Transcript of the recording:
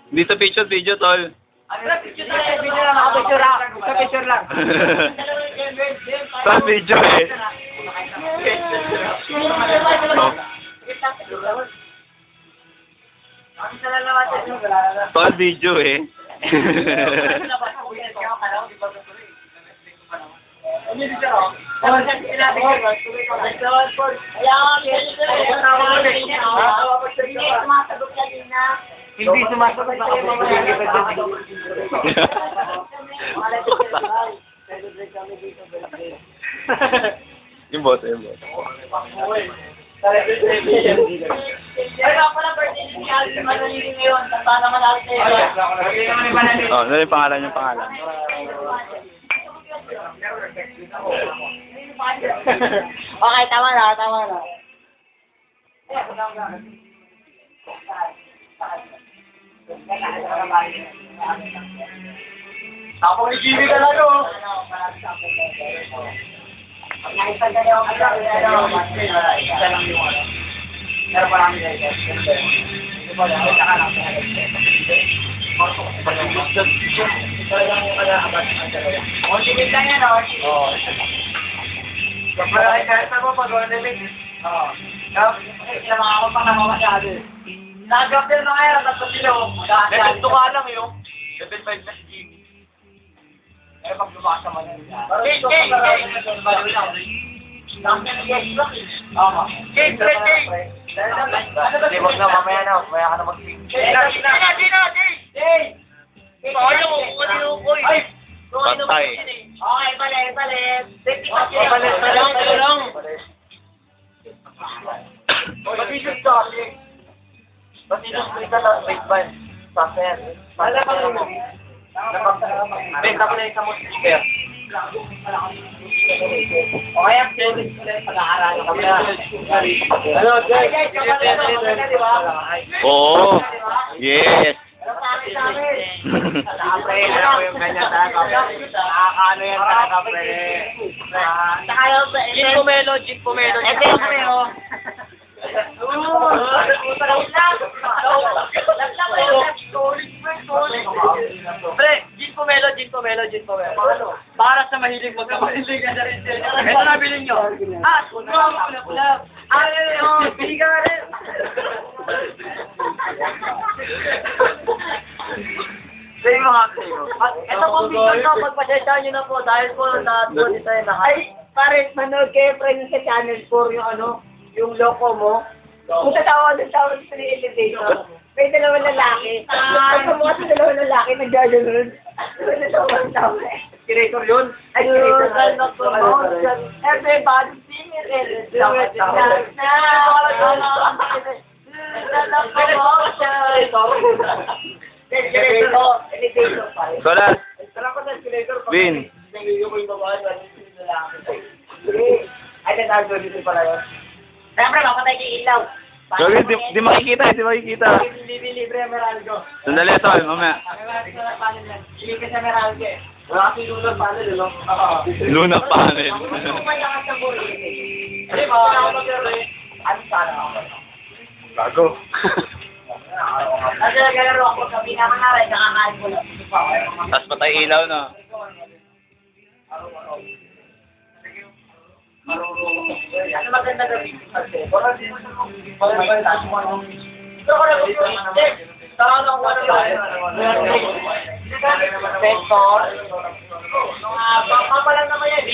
Hindi sa picture, video, tol. Picture lang. Sa video eh. Tol, video eh. Hindi sumasagot na ako. Yung boto, yung boto. Ay, ako pala birthday ni Alvin Manalili ngayon. Tanda naman natin sa'yo. Oh, ano yung pangalan, yung pangalan? Okay, tama na. Tapos ni Jimmy ka lang, no? Pero marami na ito. Orchimate lang yan, oo. Kahit ako pag orchimate. Oo. Kailangan ako pang ako masyado. Nag-up din na ngayon, tapos sila. Level 2 ka lang yun. Level 5 na si Jimmy. Eh, pag lumasa mo lang. Hindi, wag na, mamaya na. Mamaya ka na mag-ping. Patay. Okay, palit. Matitigas ka kasi. Matitigas ka na straight band. Sasa yan. Alam mo mo. Benta ko na yung sa speaker. Okay, ang service ko na yung pag-aaralan kami. Hello, guys. Di ba? Oo. Yes. Nakapre, alam ko yung ganyan talaga. Nakakaano yan talaga, pre. Gin Pomelo. Ito yung pre, oh. Pre, Gin Pomelo. Para sa mahilig magkamahilig ka na rin. Ito na bilhin nyo. Ulap. Bili ka rin. Sa'yo mga sa'yo. Ito pong video to, pagpasensyahan nyo na po dahil po lahat po dito yung lahat. Ay, pare, manood kayo friend sa channel 4 yung ano, yung loko mo. Kung tatawa sa elevator, may dalawang lalaki. Ang mga sa dalawang lalaki, nagdadalun. Natawa eh. Creator yun. Ay, everybody sing it. Solas. Vin. Ay, nag-argo dito pala yun. Siyempre, mapatay kay ilaw. Gawin, di makikita. Libre ang Meralco. Sandali, tol, mamaya. Hindi ka sa Meralco eh. Wala kasi lunar panel, no? Luna panel. Kumaya ka sa buro. Hindi, ano sana ako? Bago. Kasi naglalaro ako sa pinakamalay, nakakain ko lang. Tapos patay ilaw, no? Ano maganda gawin? Wala din mo sa Ito ko na gusto. Tawag ako ano ba? Sector. Papalang naman yan.